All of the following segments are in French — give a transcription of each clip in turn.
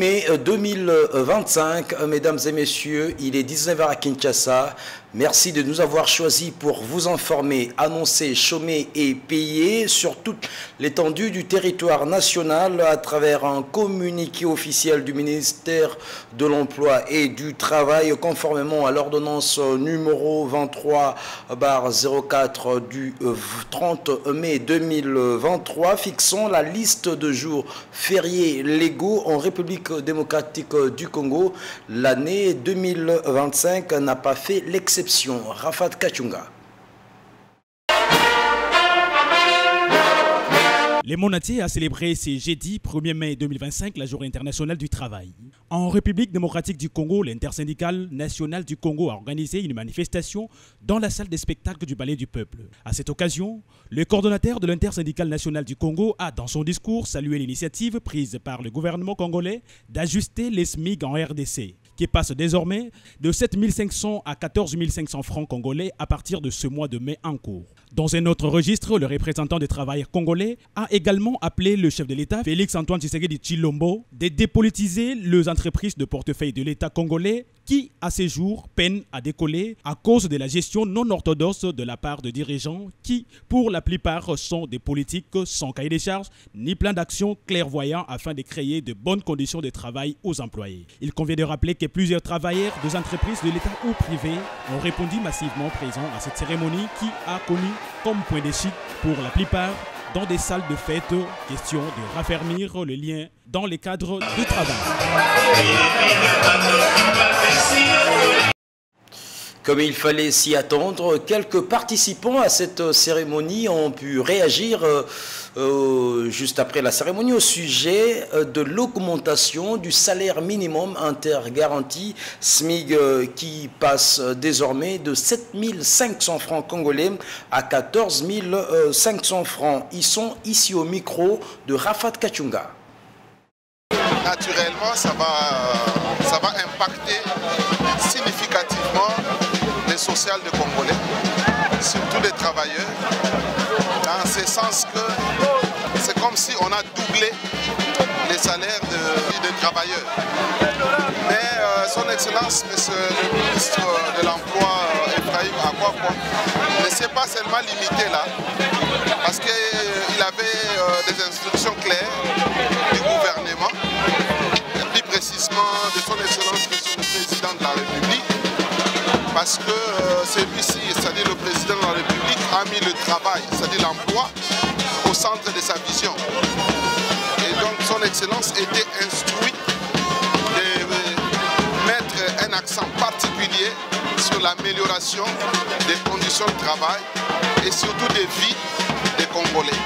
mai 2025. Mesdames et messieurs, il est 19 h à Kinshasa. Merci de nous avoir choisis pour vous informer, annoncer, chômer et payer sur toute l'étendue du territoire national à travers un communiqué officiel du ministère de l'Emploi et du Travail conformément à l'ordonnance numéro 23/04 du 30 mai 2023 fixant la liste de jours fériés légaux en République démocratique du Congo. L'année 2025 n'a pas fait l'exception. Rafat Kachunga. Les Monatiers a célébré ce jeudi 1er mai 2025 la Journée internationale du travail. En République démocratique du Congo, l'intersyndicale nationale du Congo a organisé une manifestation dans la salle des spectacles du Palais du Peuple. À cette occasion, le coordonnateur de l'intersyndicale nationale du Congo a, dans son discours, salué l'initiative prise par le gouvernement congolais d'ajuster les SMIC en RDC, qui passe désormais de 7 500 à 14 500 francs congolais à partir de ce mois de mai en cours. Dans un autre registre, le représentant des travailleurs congolais a également appelé le chef de l'État, Félix-Antoine Tshisekedi Tshilombo, de dépolitiser les entreprises de portefeuille de l'État congolais qui, à ces jours, peinent à décoller à cause de la gestion non orthodoxe de la part de dirigeants qui, pour la plupart, sont des politiques sans cahier des charges ni plan d'action clairvoyant afin de créer de bonnes conditions de travail aux employés. Il convient de rappeler que plusieurs travailleurs des entreprises de l'État ou privées ont répondu massivement présents à cette cérémonie qui a connu comme point de chute pour la plupart dans des salles de fête, question de raffermir le lien dans les cadres du travail. Comme il fallait s'y attendre, quelques participants à cette cérémonie ont pu réagir juste après la cérémonie au sujet de l'augmentation du salaire minimum intergaranti SMIG qui passe désormais de 7 500 francs congolais à 14 500 francs. Ils sont ici au micro de Rafat Kachunga. Naturellement, ça va impacter significativement les sociales des Congolais, surtout les travailleurs, dans ce sens que c'est comme si on a doublé les salaires des travailleurs. Mais son Excellence, Monsieur le ministre de l'Emploi, Ephraim Akwakwa, ne s'est pas seulement limité là, parce qu'il avait des instructions claires du gouvernement, et plus précisément de son Excellence, Monsieur le Président de la République, parce que celui-ci, c'est-à-dire le Président de la République, a mis le travail, c'est-à-dire l'emploi, au centre de sa vision. Et donc son Excellence était instruit de mettre un accent particulier sur l'amélioration des conditions de travail et surtout des vies des Congolais.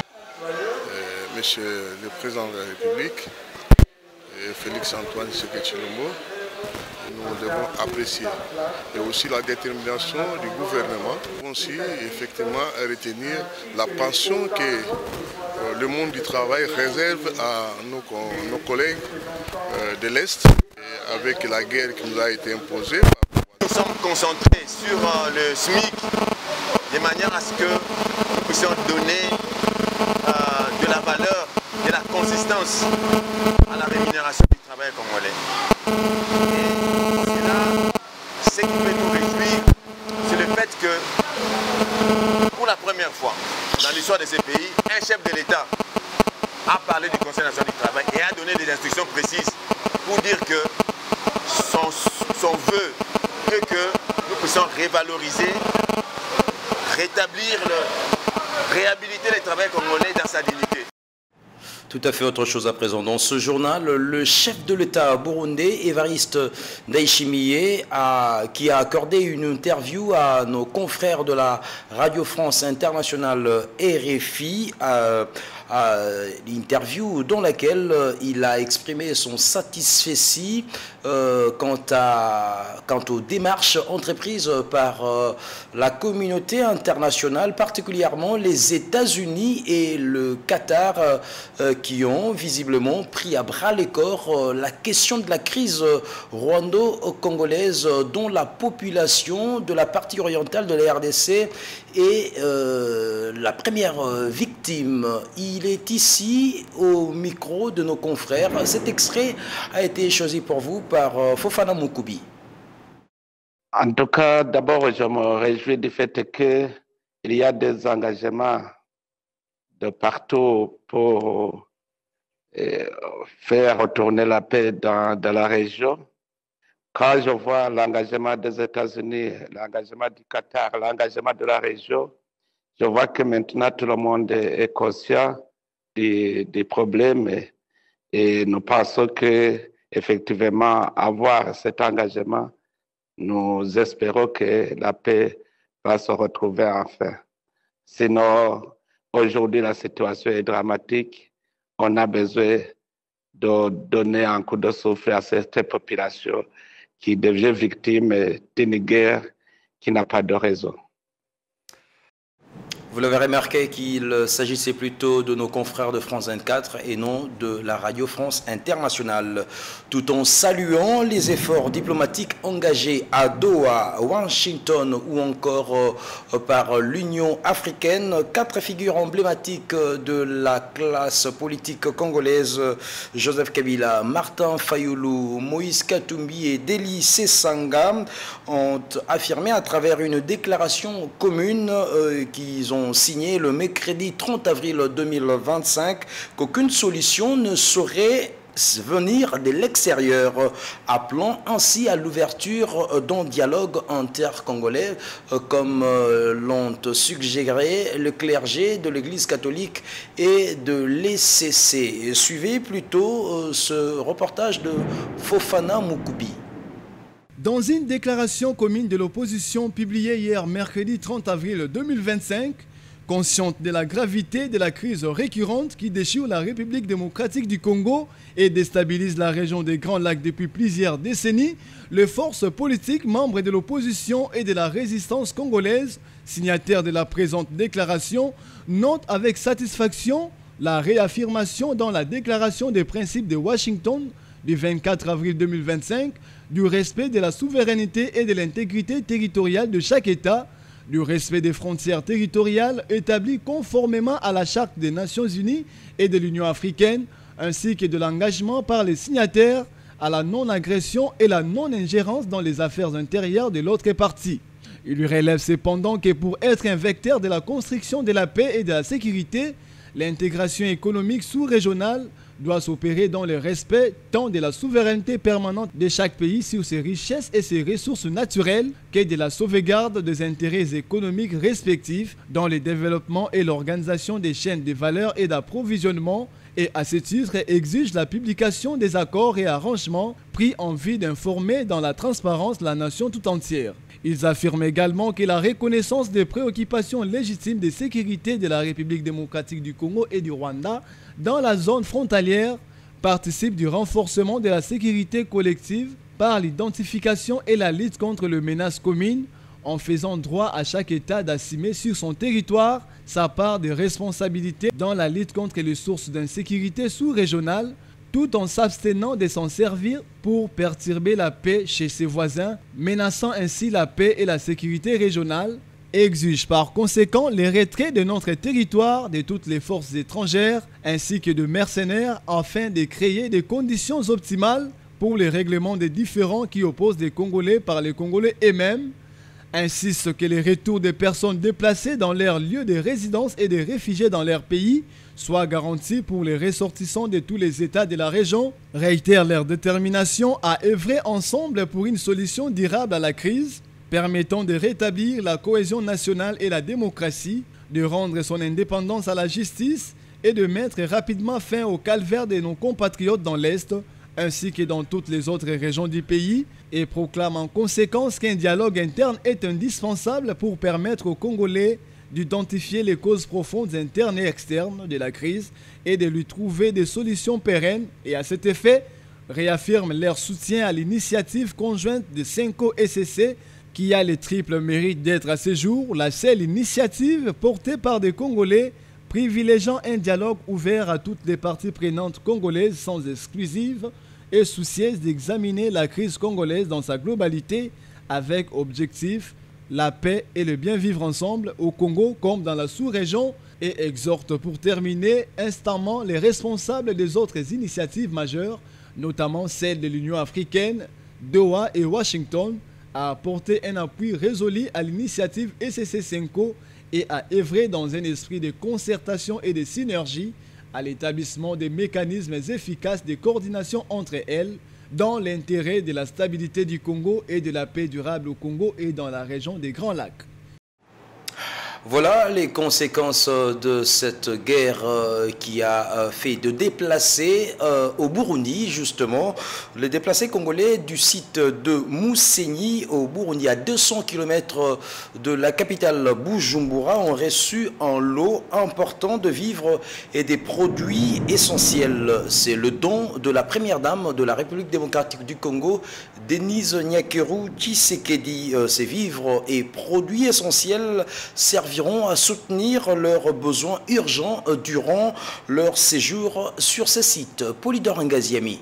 Monsieur le Président de la République, Félix-Antoine Tshilombo, nous devons apprécier. Et aussi la détermination du gouvernement. Nous aussi effectivement retenir la pension que le monde du travail réserve à nos collègues de l'Est, avec la guerre qui nous a été imposée. Nous sommes concentrés sur le SMIC de manière à ce que nous puissions donner de la valeur, de la consistance à la rémunération du travail congolais. Ce qui peut nous réjouir, c'est le fait que, pour la première fois dans l'histoire de ce pays, un chef de l'État a parlé du Conseil national du travail et a donné des instructions précises pour dire que son vœu est que nous puissions révaloriser, réhabiliter le travail congolais dans sa dignité. Tout à fait autre chose à présent. Dans ce journal, le chef de l'État burundais, Évariste Ndayishimiye, qui a accordé une interview à nos confrères de la Radio France Internationale RFI, l'interview dans laquelle il a exprimé son satisfecit quant aux démarches entreprises par la communauté internationale, particulièrement les États-Unis et le Qatar, qui ont visiblement pris à bras le corps la question de la crise rwando-congolaise dont la population de la partie orientale de la RDC est la première victime. Il est ici au micro de nos confrères. Cet extrait a été choisi pour vous par Fofana Mukubi. En tout cas, d'abord, je me réjouis du fait qu'il y a des engagements de partout pour faire retourner la paix dans la région. Quand je vois l'engagement des États-Unis, l'engagement du Qatar, l'engagement de la région, je vois que maintenant tout le monde est conscient des problèmes et nous pensons qu'effectivement, avoir cet engagement, nous espérons que la paix va se retrouver enfin. Sinon, aujourd'hui, la situation est dramatique. On a besoin de donner un coup de souffle à cette population qui devient victime d'une guerre qui n'a pas de raison. Vous l'avez remarqué qu'il s'agissait plutôt de nos confrères de France 24 et non de la Radio France Internationale. Tout en saluant les efforts diplomatiques engagés à Doha, Washington ou encore par l'Union africaine, 4 figures emblématiques de la classe politique congolaise, Joseph Kabila, Martin Fayulu, Moïse Katumbi et Deli Sesanga, ont affirmé à travers une déclaration commune qu'ils ont signé le mercredi 30 avril 2025 qu'aucune solution ne saurait venir de l'extérieur, appelant ainsi à l'ouverture d'un dialogue intercongolais comme l'ont suggéré le clergé de l'Église catholique et de l'ECC. Suivez plutôt ce reportage de Fofana Mukubi. Dans une déclaration commune de l'opposition publiée hier mercredi 30 avril 2025, consciente de la gravité de la crise récurrente qui déchire la République démocratique du Congo et déstabilise la région des Grands Lacs depuis plusieurs décennies, les forces politiques membres de l'opposition et de la résistance congolaise, signataires de la présente déclaration, notent avec satisfaction la réaffirmation dans la déclaration des principes de Washington du 24 avril 2025 du respect de la souveraineté et de l'intégrité territoriale de chaque État, du respect des frontières territoriales établies conformément à la Charte des Nations Unies et de l'Union africaine, ainsi que de l'engagement par les signataires à la non-agression et la non-ingérence dans les affaires intérieures de l'autre partie. Il lui relève cependant que pour être un vecteur de la construction de la paix et de la sécurité, l'intégration économique sous-régionale doit s'opérer dans le respect tant de la souveraineté permanente de chaque pays sur ses richesses et ses ressources naturelles que de la sauvegarde des intérêts économiques respectifs dans le développement et l'organisation des chaînes de valeur et d'approvisionnement et à ce titre exige la publication des accords et arrangements pris en vue d'informer dans la transparence la nation tout entière. Ils affirment également que la reconnaissance des préoccupations légitimes de sécurité de la République démocratique du Congo et du Rwanda dans la zone frontalière participe du renforcement de la sécurité collective par l'identification et la lutte contre les menaces communes en faisant droit à chaque État d'assumer sur son territoire sa part de responsabilité dans la lutte contre les sources d'insécurité sous-régionale, tout en s'abstenant de s'en servir pour perturber la paix chez ses voisins, menaçant ainsi la paix et la sécurité régionale, et exige par conséquent le retrait de notre territoire de toutes les forces étrangères ainsi que de mercenaires afin de créer des conditions optimales pour le règlement des différends qui opposent les Congolais par les Congolais eux-mêmes, insiste que les retours des personnes déplacées dans leur lieu de résidence et des réfugiés dans leur pays soient garantis pour les ressortissants de tous les États de la région, réitèrent leur détermination à œuvrer ensemble pour une solution durable à la crise, permettant de rétablir la cohésion nationale et la démocratie, de rendre son indépendance à la justice et de mettre rapidement fin au calvaire de nos compatriotes dans l'Est, ainsi que dans toutes les autres régions du pays, et proclame en conséquence qu'un dialogue interne est indispensable pour permettre aux Congolais d'identifier les causes profondes internes et externes de la crise et de lui trouver des solutions pérennes, et à cet effet, réaffirment leur soutien à l'initiative conjointe de Senko SCC qui a le triple mérite d'être à ce jour la seule initiative portée par des Congolais privilégiant un dialogue ouvert à toutes les parties prenantes congolaises sans exclusive et soucieuse d'examiner la crise congolaise dans sa globalité avec objectif la paix et le bien vivre ensemble au Congo comme dans la sous-région et exhorte pour terminer instamment les responsables des autres initiatives majeures, notamment celles de l'Union africaine, Doha et Washington, à apporter un appui résolu à l'initiative ECC5 et à œuvrer dans un esprit de concertation et de synergie à l'établissement des mécanismes efficaces de coordination entre elles dans l'intérêt de la stabilité du Congo et de la paix durable au Congo et dans la région des Grands Lacs. Voilà les conséquences de cette guerre qui a fait de déplacés au Burundi, justement. Les déplacés congolais du site de Mousséni au Burundi, à 200 km de la capitale Bujumbura, ont reçu un lot important de vivres et des produits essentiels. C'est le don de la première dame de la République démocratique du Congo, Denise Nyakeru Tshisekedi. Ces vivres et produits essentiels serviront à soutenir leurs besoins urgents durant leur séjour sur ce site. Polydor Ngaziami.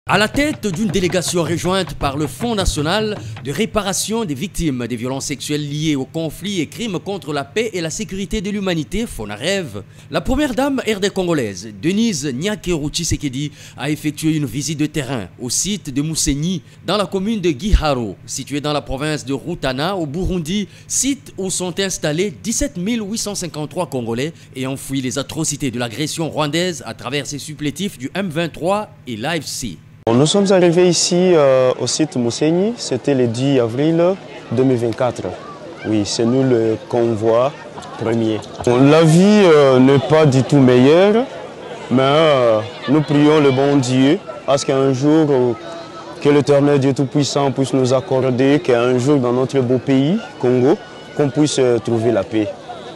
À la tête d'une délégation rejointe par le Fonds national de réparation des victimes des violences sexuelles liées aux conflits et crimes contre la paix et la sécurité de l'humanité, FONAREV, la première dame RD congolaise, Denise Nyakeru Tshisekedi, a effectué une visite de terrain au site de Mousséni, dans la commune de Giharo, située dans la province de Rutana, au Burundi, site où sont installés 17 853 Congolais ayant fui les atrocités de l'agression rwandaise à travers ses supplétifs du M23 et l'AFC. Nous sommes arrivés ici au site Mousséni, c'était le 10 avril 2024. Oui, c'est nous le convoi premier. La vie n'est pas du tout meilleure, mais nous prions le bon Dieu à ce qu'un jour, que l'Éternel Dieu Tout-Puissant puisse nous accorder qu'un jour dans notre beau pays, Congo, qu'on puisse trouver la paix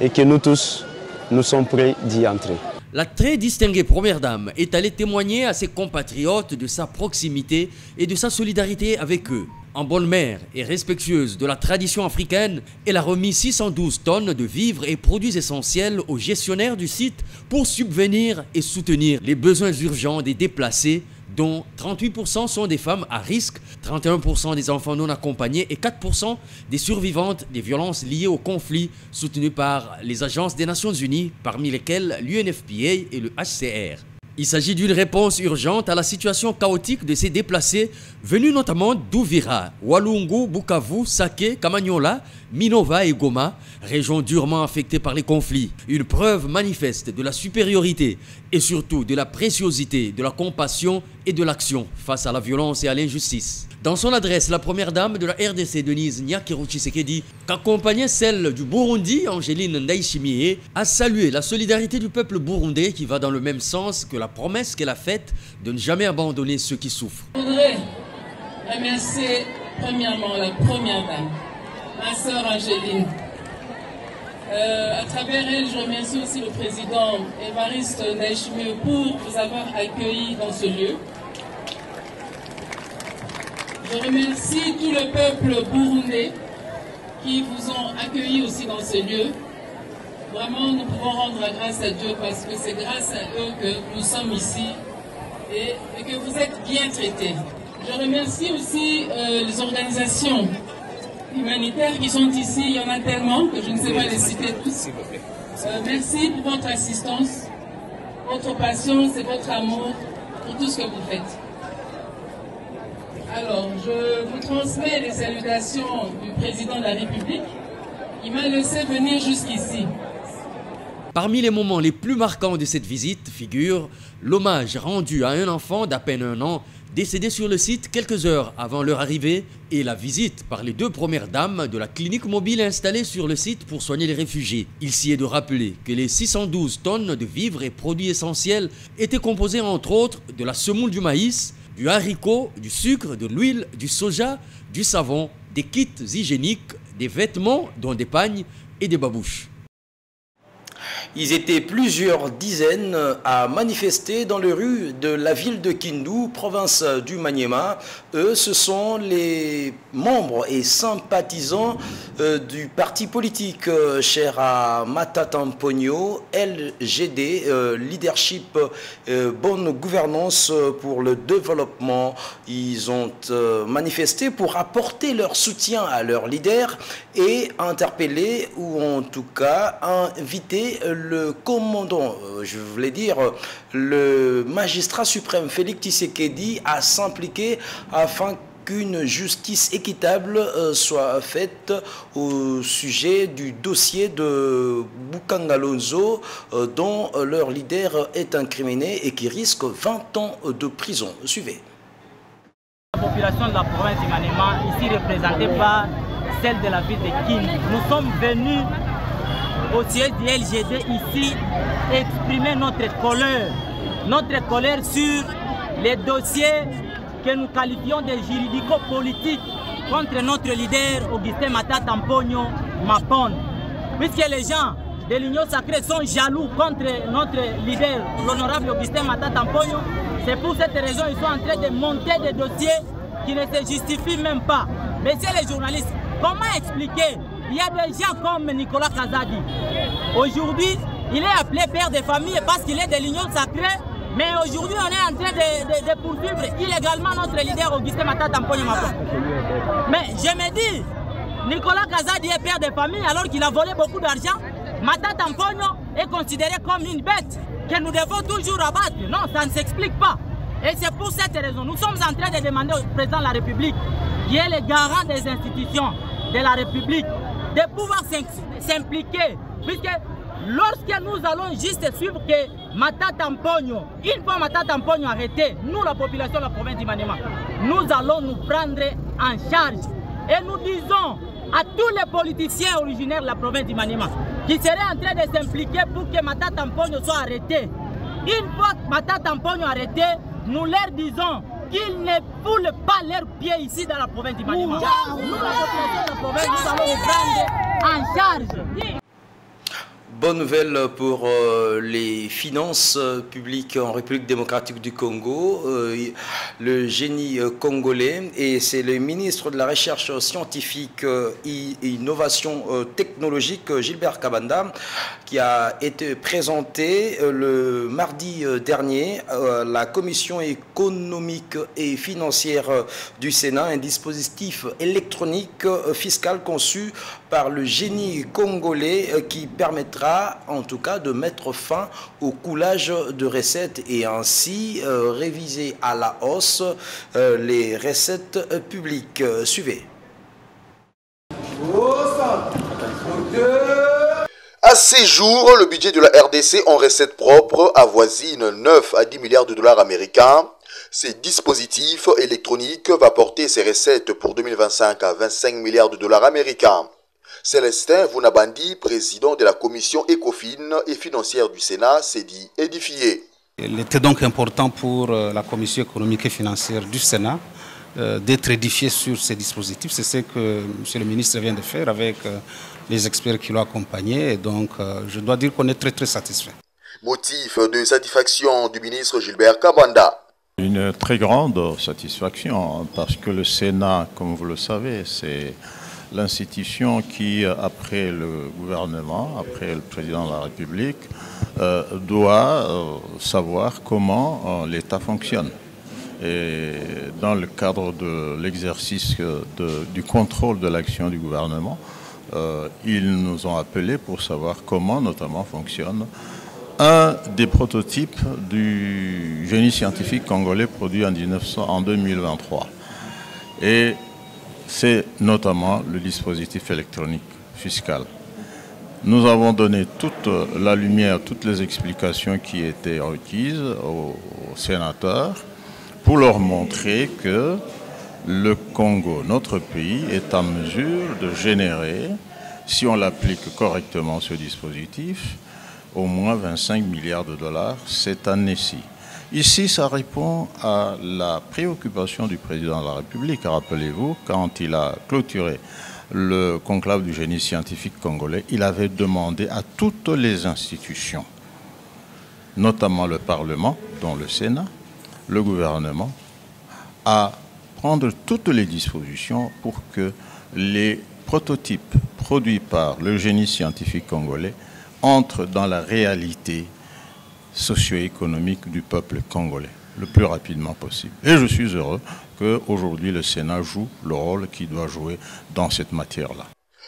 et que nous tous, nous sommes prêts d'y entrer. La très distinguée première dame est allée témoigner à ses compatriotes de sa proximité et de sa solidarité avec eux. En bonne mère et respectueuse de la tradition africaine, elle a remis 612 tonnes de vivres et produits essentiels aux gestionnaires du site pour subvenir et soutenir les besoins urgents des déplacés, dont 38% sont des femmes à risque, 31% des enfants non accompagnés et 4% des survivantes des violences liées au conflit soutenues par les agences des Nations Unies, parmi lesquelles l'UNFPA et le HCR. Il s'agit d'une réponse urgente à la situation chaotique de ces déplacés venus notamment d'Uvira, Walungu, Bukavu, Sake, Kamanyola, Minova et Goma, régions durement affectées par les conflits. Une preuve manifeste de la supériorité et surtout de la préciosité, de la compassion et de l'action face à la violence et à l'injustice. Dans son adresse, la première dame de la RDC, Denise Nyakeru Tshisekedi, qu'accompagnait celle du Burundi, Angeline Ndayishimiye, a salué la solidarité du peuple burundais qui va dans le même sens que la promesse qu'elle a faite de ne jamais abandonner ceux qui souffrent. Je voudrais remercier premièrement la première dame, ma sœur Angeline. À travers elle, je remercie aussi le président Évariste Ndayishimiye pour vous avoir accueilli dans ce lieu. Je remercie tout le peuple burundais qui vous ont accueillis aussi dans ce lieu. Vraiment, nous pouvons rendre grâce à Dieu parce que c'est grâce à eux que nous sommes ici et que vous êtes bien traités. Je remercie aussi les organisations humanitaires qui sont ici. Il y en a tellement que je ne sais pas les citer tous. Merci pour votre assistance, votre patience et votre amour pour tout ce que vous faites. Alors, je vous transmets les salutations du président de la République. Il m'a laissé venir jusqu'ici. Parmi les moments les plus marquants de cette visite figure l'hommage rendu à un enfant d'à peine 1 an décédé sur le site quelques heures avant leur arrivée et la visite par les 2 premières dames de la clinique mobile installée sur le site pour soigner les réfugiés. Il s'y est de rappeler que les 612 tonnes de vivres et produits essentiels étaient composés entre autres de la semoule du maïs, du haricot, du sucre, de l'huile, du soja, du savon, des kits hygiéniques, des vêtements dont des pagnes et des babouches. Ils étaient plusieurs dizaines à manifester dans les rues de la ville de Kindu, province du Maniema. Eux, ce sont les membres et sympathisants du parti politique cher à Matata Mponyo, LGD, Leadership Bonne Gouvernance pour le Développement. Ils ont manifesté pour apporter leur soutien à leur leader et interpeller ou en tout cas inviter le commandant, je voulais dire le magistrat suprême Félix Tshisekedi à s'impliquer afin qu'une justice équitable soit faite au sujet du dossier de Bukangalonzo dont leur leader est incriminé et qui risque 20 ans de prison. Suivez. La population de la province du Maniema, ici représentée par celle de la ville de Kindu. Nous sommes venus au siège du LGD ici exprimer notre colère sur les dossiers que nous qualifions de juridico-politiques contre notre leader Augustin Matata Mponyo Mapon. Puisque les gens de l'Union sacrée sont jaloux contre notre leader, l'honorable Augustin Matata Mponyo, c'est pour cette raison qu'ils sont en train de monter des dossiers qui ne se justifient même pas. Messieurs les journalistes, comment expliquer? Il y a des gens comme Nicolas Kazadi. Aujourd'hui, il est appelé père de famille parce qu'il est de l'Union sacrée. Mais aujourd'hui, on est en train de poursuivre illégalement notre leader Augustin Matata Mponyo Mapon. Mais je me dis, Nicolas Kazadi est père de famille alors qu'il a volé beaucoup d'argent. Matata Mponyo est considéré comme une bête que nous devons toujours abattre. Non, ça ne s'explique pas. Et c'est pour cette raison, nous sommes en train de demander au président de la République, qui est le garant des institutions de la République, de pouvoir s'impliquer. Puisque lorsque nous allons juste suivre que Matata Mponyo, une fois Matata Mponyo arrêté, nous la population de la province du Maniema, nous allons nous prendre en charge. Et nous disons à tous les politiciens originaires de la province du Maniema qui seraient en train de s'impliquer pour que Matata Mponyo soit arrêté. Une fois Matata Mponyo arrêté, nous leur disons qu'ils ne foulent pas leurs pieds ici dans la province du Maniema. Nous, la population de la province, nous allons nous prendre en charge. Bonne nouvelle pour les finances publiques en République démocratique du Congo, le génie congolais, et c'est le ministre de la Recherche scientifique et innovation technologique, Gilbert Kabanda, qui a été présenté le mardi dernier à la Commission économique et financière du Sénat, un dispositif électronique fiscal conçu par le génie congolais qui permettra en tout cas de mettre fin au coulage de recettes et ainsi réviser à la hausse les recettes publiques. Suivez. À ces jours, le budget de la RDC en recettes propres avoisine 9 à 10 milliards de dollars américains. Ce dispositif électronique va porter ses recettes pour 2025 à 25 milliards de dollars américains. Célestin Vunabandi, président de la commission ECOFIN et financière du Sénat, s'est dit édifié. Il était donc important pour la commission économique et financière du Sénat d'être édifié sur ces dispositifs. C'est ce que M. le ministre vient de faire avec les experts qui l'ont accompagné. Et donc, je dois dire qu'on est très très satisfait. Motif de satisfaction du ministre Gilbert Kabanda. Une très grande satisfaction parce que le Sénat, comme vous le savez, c'est l'institution qui, après le gouvernement, après le président de la République, doit savoir comment l'État fonctionne. Et dans le cadre de l'exercice du contrôle de l'action du gouvernement, ils nous ont appelés pour savoir comment notamment fonctionne un des prototypes du génie scientifique congolais produit en 2023. Et c'est notamment le dispositif électronique fiscal. Nous avons donné toute la lumière, toutes les explications qui étaient requises aux sénateurs pour leur montrer que le Congo, notre pays, est en mesure de générer, si on l'applique correctement ce dispositif, au moins 25 milliards de dollars cette année-ci. Ici, ça répond à la préoccupation du président de la République. Rappelez-vous, quand il a clôturé le conclave du génie scientifique congolais, il avait demandé à toutes les institutions, notamment le Parlement, dont le Sénat, le gouvernement, à prendre toutes les dispositions pour que les prototypes produits par le génie scientifique congolais entrent dans la réalité socio-économique du peuple congolais le plus rapidement possible. Et je suis heureux qu'aujourd'hui le Sénat joue le rôle qu'il doit jouer dans cette matière-là.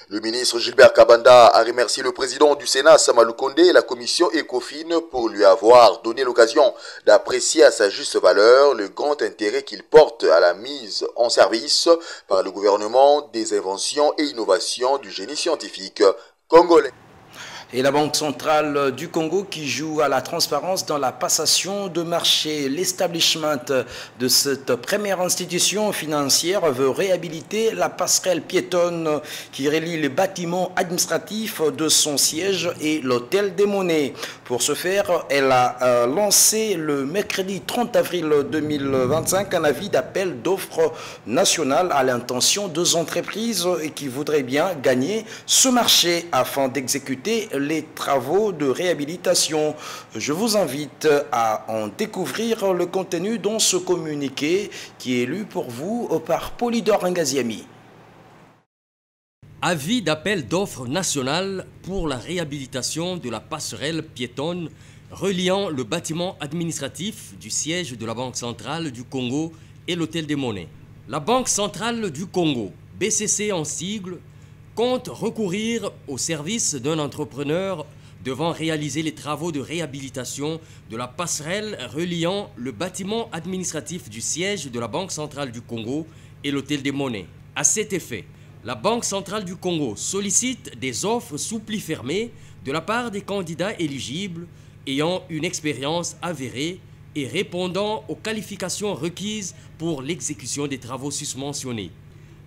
Le ministre Gilbert Kabanda a remercié le président du Sénat, Samalou Kondé, et la commission ECOFIN pour lui avoir donné l'occasion d'apprécier à sa juste valeur le grand intérêt qu'il porte à la mise en service par le gouvernement des inventions et innovations du génie scientifique congolais. Et la Banque centrale du Congo qui joue à la transparence dans la passation de marché. L'establishment de cette première institution financière veut réhabiliter la passerelle piétonne qui relie les bâtiments administratifs de son siège et l'hôtel des monnaies. Pour ce faire, elle a lancé le mercredi 30 avril 2025 un avis d'appel d'offres nationales à l'intention de entreprises qui voudraient bien gagner ce marché afin d'exécuter les travaux de réhabilitation. Je vous invite à en découvrir le contenu dans ce communiqué qui est lu pour vous par Polydor Ngaziami. Avis d'appel d'offres nationales pour la réhabilitation de la passerelle piétonne reliant le bâtiment administratif du siège de la Banque centrale du Congo et l'hôtel des monnaies. La Banque centrale du Congo, BCC en sigle, compte recourir au service d'un entrepreneur devant réaliser les travaux de réhabilitation de la passerelle reliant le bâtiment administratif du siège de la Banque centrale du Congo et l'hôtel des monnaies. À cet effet, la Banque centrale du Congo sollicite des offres sous pli fermé de la part des candidats éligibles ayant une expérience avérée et répondant aux qualifications requises pour l'exécution des travaux susmentionnés.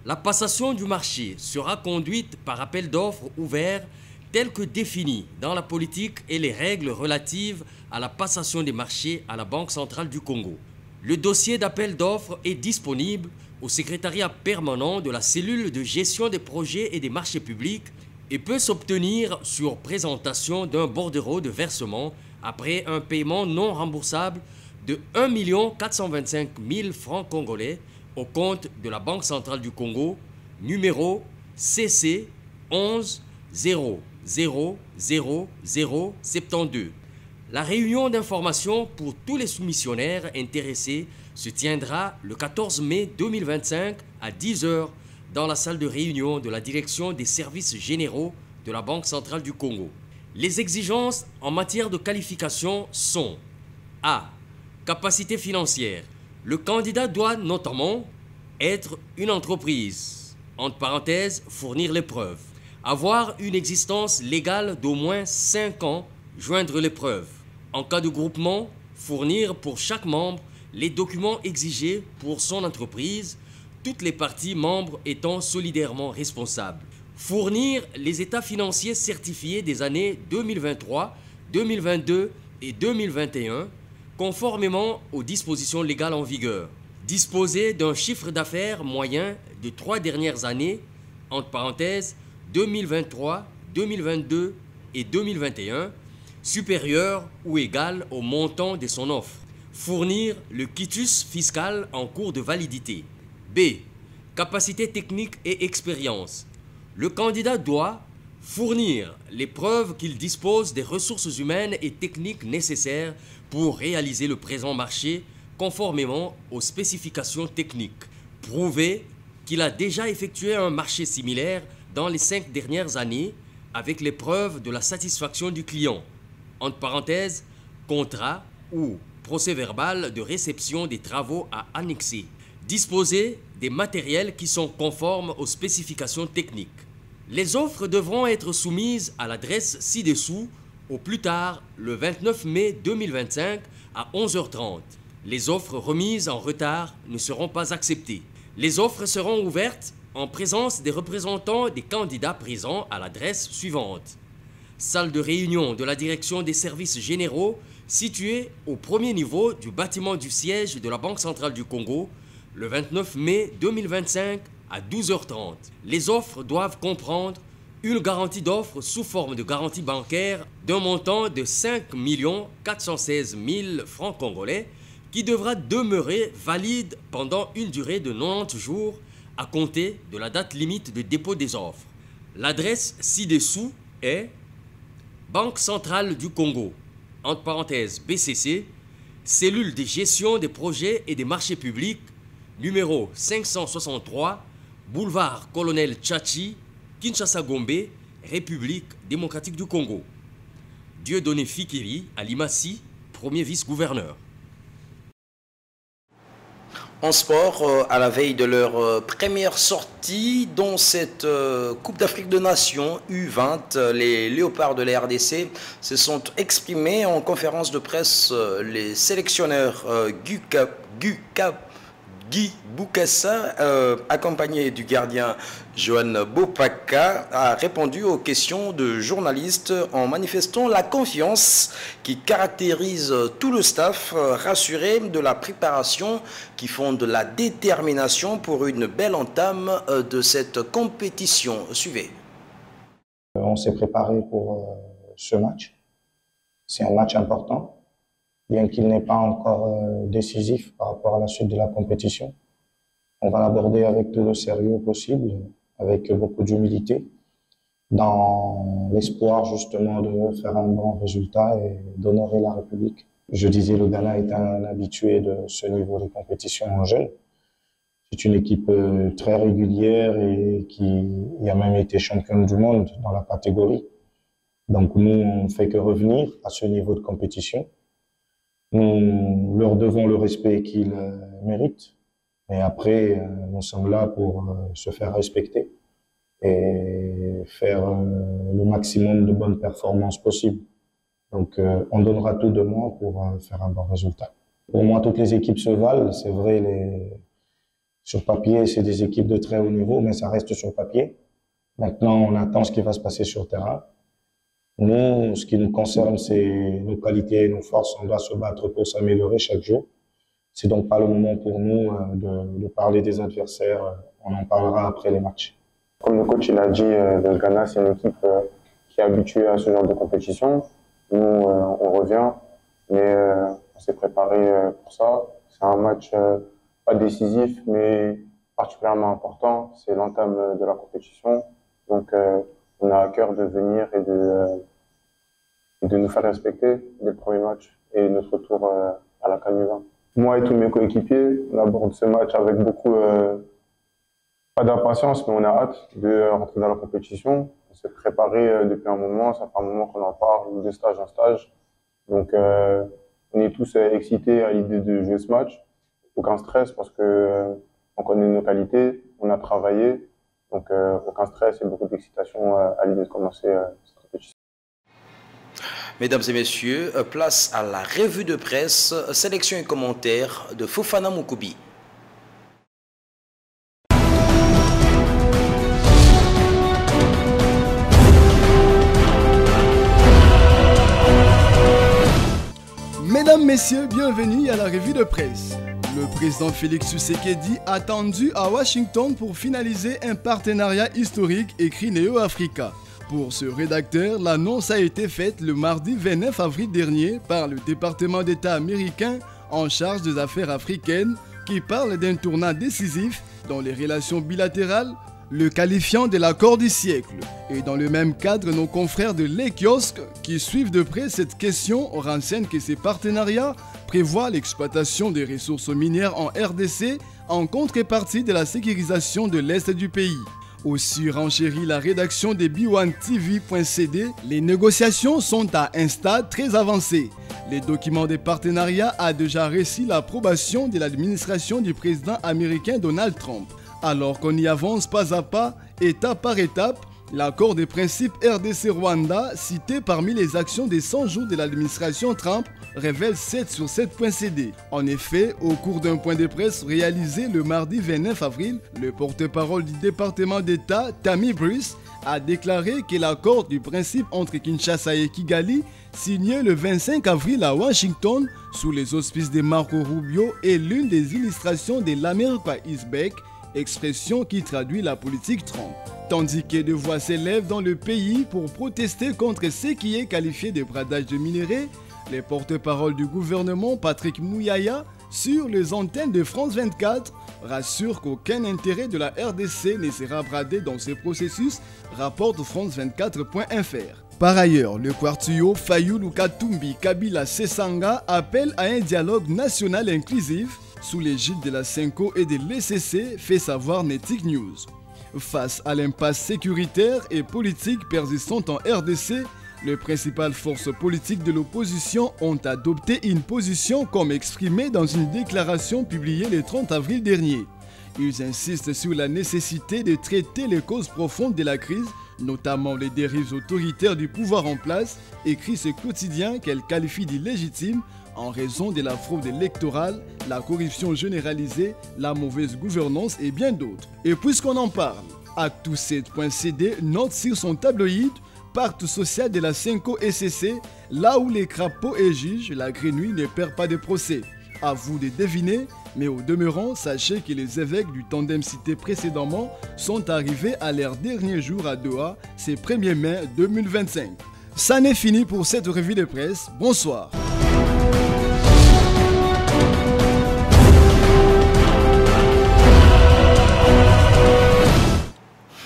La passation du marché sera conduite par appel d'offres ouvert tel que défini dans la politique et les règles relatives à la passation des marchés à la Banque centrale du Congo. Le dossier d'appel d'offres est disponible au secrétariat permanent de la cellule de gestion des projets et des marchés publics et peut s'obtenir sur présentation d'un bordereau de versement après un paiement non remboursable de 1 425 000 francs congolais au compte de la Banque centrale du Congo, numéro CC 11 0 0 0 0 72. La réunion d'information pour tous les soumissionnaires intéressés se tiendra le 14 mai 2025 à 10 h dans la salle de réunion de la direction des services généraux de la Banque centrale du Congo. Les exigences en matière de qualification sont A. Capacité financière. Le candidat doit notamment être une entreprise, entre parenthèses, fournir les preuves, avoir une existence légale d'au moins 5 ans, joindre les preuves. En cas de groupement, fournir pour chaque membre les documents exigés pour son entreprise, toutes les parties membres étant solidairement responsables. Fournir les états financiers certifiés des années 2023, 2022 et 2021, conformément aux dispositions légales en vigueur. Disposer d'un chiffre d'affaires moyen de 3 dernières années, entre parenthèses 2023, 2022 et 2021, supérieur ou égal au montant de son offre. Fournir le quitus fiscal en cours de validité. B. Capacité technique et expérience. Le candidat doit fournir les preuves qu'il dispose des ressources humaines et techniques nécessaires pour réaliser le présent marché conformément aux spécifications techniques. Prouver qu'il a déjà effectué un marché similaire dans les 5 dernières années avec les preuves de la satisfaction du client. Entre parenthèses, contrat ou procès-verbal de réception des travaux à annexer. Disposer des matériels qui sont conformes aux spécifications techniques. Les offres devront être soumises à l'adresse ci-dessous au plus tard le 29 mai 2025 à 11 h 30. Les offres remises en retard ne seront pas acceptées. Les offres seront ouvertes en présence des représentants des candidats présents à l'adresse suivante. Salle de réunion de la direction des services généraux située au premier niveau du bâtiment du siège de la Banque centrale du Congo le 29 mai 2025 à 12 h 30. Les offres doivent comprendre une garantie d'offre sous forme de garantie bancaire d'un montant de 5 416 000 francs congolais qui devra demeurer valide pendant une durée de 90 jours à compter de la date limite de dépôt des offres. L'adresse ci-dessous est Banque centrale du Congo, entre parenthèses BCC, cellule de gestion des projets et des marchés publics, numéro 563, boulevard Colonel Tchachi, Kinshasa Gombe, République démocratique du Congo. Dieudonné Fikiri, à Limassi, premier vice-gouverneur. En sport, à la veille de leur première sortie dans cette Coupe d'Afrique de Nations U20, les Léopards de la RDC se sont exprimés en conférence de presse. Les sélectionneurs Guy Boukassa, accompagné du gardien Johan Bopaka, a répondu aux questions de journalistes en manifestant la confiance qui caractérise tout le staff, rassuré de la préparation qui font de la détermination pour une belle entame de cette compétition. Suivez. On s'est préparé pour ce match. C'est un match important, bien qu'il n'est pas encore décisif par rapport à la suite de la compétition. On va l'aborder avec tout le sérieux possible, avec beaucoup d'humilité, dans l'espoir justement de faire un bon résultat et d'honorer la République. Je disais, le Ghana est un habitué de ce niveau de compétition en jeunes. C'est une équipe très régulière et qui a même été championne du monde dans la catégorie. Donc nous, on ne fait que revenir à ce niveau de compétition. Nous leur devons le respect qu'ils méritent. Et après, nous sommes là pour se faire respecter et faire le maximum de bonnes performances possibles. Donc, on donnera tout de moi pour faire un bon résultat. Pour moi, toutes les équipes se valent. C'est vrai, sur papier, c'est des équipes de très haut niveau, mais ça reste sur papier. Maintenant, on attend ce qui va se passer sur terrain. Nous, ce qui nous concerne, c'est nos qualités et nos forces. On doit se battre pour s'améliorer chaque jour. C'est donc pas le moment pour nous de parler des adversaires. On en parlera après les matchs. Comme le coach l'a dit, le Ghana, c'est une équipe qui est habituée à ce genre de compétition. Nous, on revient, mais on s'est préparé pour ça. C'est un match pas décisif, mais particulièrement important. C'est l'entame de la compétition. Donc, on a à cœur de venir et de nous faire respecter dès le premier match et notre retour à la CAN U20. Moi et tous mes coéquipiers, on aborde ce match avec beaucoup, pas d'impatience, mais on a hâte de rentrer dans la compétition. On s'est préparé depuis un moment, ça fait un moment qu'on en parle, de stage en stage. Donc on est tous excités à l'idée de jouer ce match. Aucun stress parce que on connaît nos qualités, on a travaillé. Donc aucun stress et beaucoup d'excitation à l'idée de commencer cette compétition. Mesdames et messieurs, place à la revue de presse, sélection et commentaires de Fofana Moukoubi. Mesdames, Messieurs, bienvenue à la revue de presse. Le président Félix Tshisekedi attendu à Washington pour finaliser un partenariat historique, écrit Neo Africa. Pour ce rédacteur, l'annonce a été faite le mardi 29 avril dernier par le département d'État américain en charge des affaires africaines qui parle d'un tournant décisif dans les relations bilatérales, le qualifiant de l'accord du siècle. Et dans le même cadre, nos confrères de l'E-Kiosque qui suivent de près cette question renseignent que ces partenariats prévoient l'exploitation des ressources minières en RDC en contrepartie de la sécurisation de l'Est du pays. Aussi renchérit la rédaction de B1TV.cd, les négociations sont à un stade très avancé. Le document de partenariat a déjà reçu l'approbation de l'administration du président américain Donald Trump. Alors qu'on y avance pas à pas, étape par étape, l'accord de principe RDC-Rwanda, cité parmi les actions des 100 jours de l'administration Trump, révèle 7 sur 7.cd. En effet, au cours d'un point de presse réalisé le mardi 29 avril, le porte-parole du département d'État, Tammy Bruce, a déclaré que l'accord du principe entre Kinshasa et Kigali, signé le 25 avril à Washington, sous les auspices de Marco Rubio, est l'une des illustrations de l'America is back, expression qui traduit la politique Trump. Tandis que des voix s'élèvent dans le pays pour protester contre ce qui est qualifié de bradage de minerais, les porte-parole du gouvernement Patrick Mouyaya, sur les antennes de France 24, rassure qu'aucun intérêt de la RDC ne sera bradé dans ce processus, rapporte France24.fr. Par ailleurs, le Kwartuyo Fayulu Katumbi Kabila Sesanga appelle à un dialogue national inclusif sous l'égide de la CENCO et de l'ECC, fait savoir Netic News. Face à l'impasse sécuritaire et politique persistante en RDC, les principales forces politiques de l'opposition ont adopté une position comme exprimé dans une déclaration publiée le 30 avril dernier. Ils insistent sur la nécessité de traiter les causes profondes de la crise, notamment les dérives autoritaires du pouvoir en place, écrit ce quotidien qu'elle qualifie d'illégitime en raison de la fraude électorale, la corruption généralisée, la mauvaise gouvernance et bien d'autres. Et puisqu'on en parle, Actu7.cd note sur son tabloïd Pacte social de la CENCO-ECC, là où les crapauds exigent, la grenouille ne perd pas de procès. À vous de deviner, mais au demeurant, sachez que les évêques du tandem cité précédemment sont arrivés à leur dernier jour à Doha, ce 1er mai 2025. Ça n'est fini pour cette revue de presse. Bonsoir.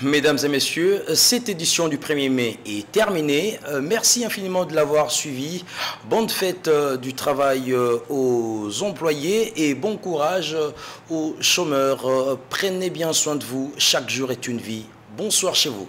Mesdames et messieurs, cette édition du 1er mai est terminée. Merci infiniment de l'avoir suivi. Bonne fête du travail aux employés et bon courage aux chômeurs. Prenez bien soin de vous. Chaque jour est une vie. Bonsoir chez vous.